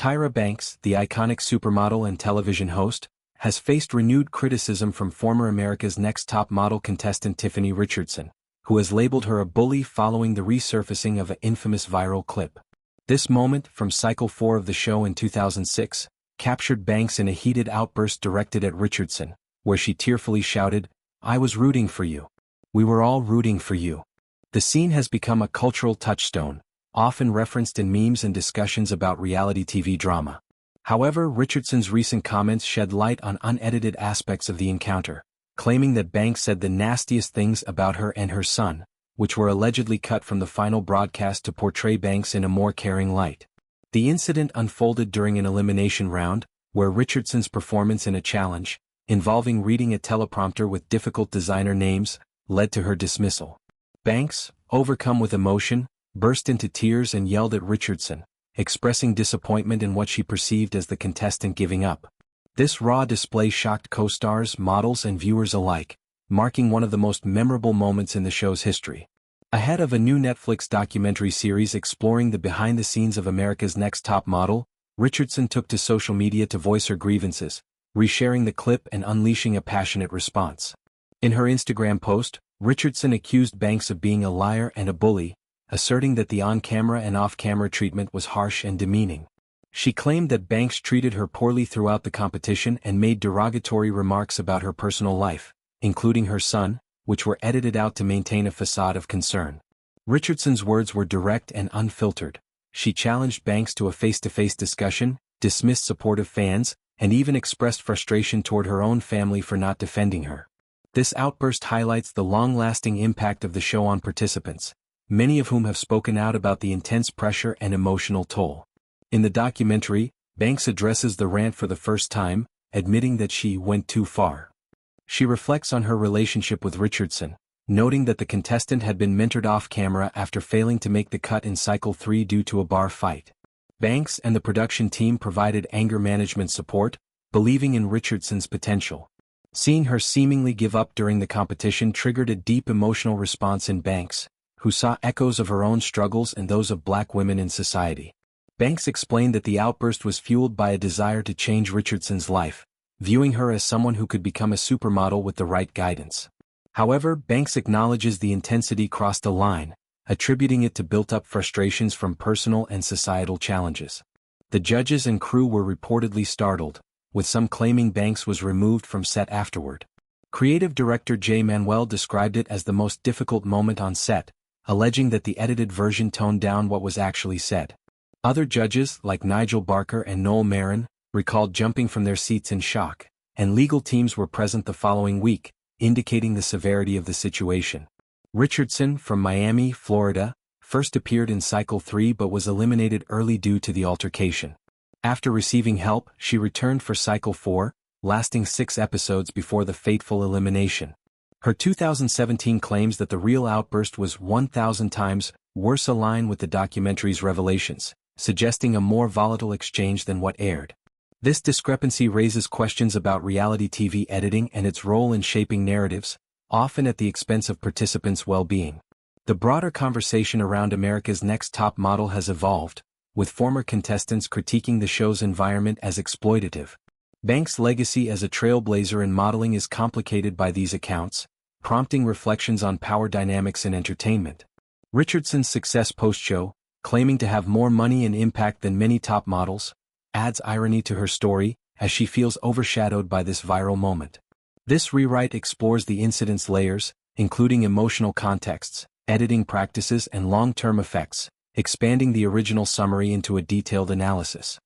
Tyra Banks, the iconic supermodel and television host, has faced renewed criticism from former America's Next Top Model contestant Tiffany Richardson, who has labeled her a bully following the resurfacing of an infamous viral clip. This moment, from Cycle 4 of the show in 2006, captured Banks in a heated outburst directed at Richardson, where she tearfully shouted, "I was rooting for you. We were all rooting for you." The scene has become a cultural touchstone, often referenced in memes and discussions about reality TV drama. However, Richardson's recent comments shed light on unedited aspects of the encounter, claiming that Banks said the nastiest things about her and her son, which were allegedly cut from the final broadcast to portray Banks in a more caring light. The incident unfolded during an elimination round, where Richardson's performance in a challenge, involving reading a teleprompter with difficult designer names, led to her dismissal. Banks, overcome with emotion, burst into tears and yelled at Richardson, expressing disappointment in what she perceived as the contestant giving up. This raw display shocked co-stars, models and viewers alike, marking one of the most memorable moments in the show's history. Ahead of a new Netflix documentary series exploring the behind-the-scenes of America's Next Top Model, Richardson took to social media to voice her grievances, resharing the clip and unleashing a passionate response. In her Instagram post, Richardson accused Banks of being a liar and a bully, asserting that the on-camera and off-camera treatment was harsh and demeaning. She claimed that Banks treated her poorly throughout the competition and made derogatory remarks about her personal life, including her son, which were edited out to maintain a facade of concern. Richardson's words were direct and unfiltered. She challenged Banks to a face-to-face discussion, dismissed supportive fans, and even expressed frustration toward her own family for not defending her. This outburst highlights the long-lasting impact of the show on participants, many of whom have spoken out about the intense pressure and emotional toll. In the documentary, Banks addresses the rant for the first time, admitting that she went too far. She reflects on her relationship with Richardson, noting that the contestant had been mentored off-camera after failing to make the cut in Cycle 3 due to a bar fight. Banks and the production team provided anger management support, believing in Richardson's potential. Seeing her seemingly give up during the competition triggered a deep emotional response in Banks, who saw echoes of her own struggles and those of Black women in society. Banks explained that the outburst was fueled by a desire to change Richardson's life, viewing her as someone who could become a supermodel with the right guidance. However, Banks acknowledges the intensity crossed a line, attributing it to built-up frustrations from personal and societal challenges. The judges and crew were reportedly startled, with some claiming Banks was removed from set afterward. Creative director J. Manuel described it as the most difficult moment on set, alleging that the edited version toned down what was actually said. Other judges, like Nigel Barker and Noel Marin, recalled jumping from their seats in shock, and legal teams were present the following week, indicating the severity of the situation. Richardson, from Miami, Florida, first appeared in Cycle 3 but was eliminated early due to the altercation. After receiving help, she returned for Cycle 4, lasting 6 episodes before the fateful elimination. Her 2017 claims that the real outburst was 1,000 times worse align with the documentary's revelations, suggesting a more volatile exchange than what aired. This discrepancy raises questions about reality TV editing and its role in shaping narratives, often at the expense of participants' well-being. The broader conversation around America's Next Top Model has evolved, with former contestants critiquing the show's environment as exploitative. Banks' legacy as a trailblazer in modeling is complicated by these accounts, prompting reflections on power dynamics in entertainment. Richardson's success post-show, claiming to have more money and impact than many top models, adds irony to her story, as she feels overshadowed by this viral moment. This rewrite explores the incident's layers, including emotional contexts, editing practices and long-term effects, expanding the original summary into a detailed analysis.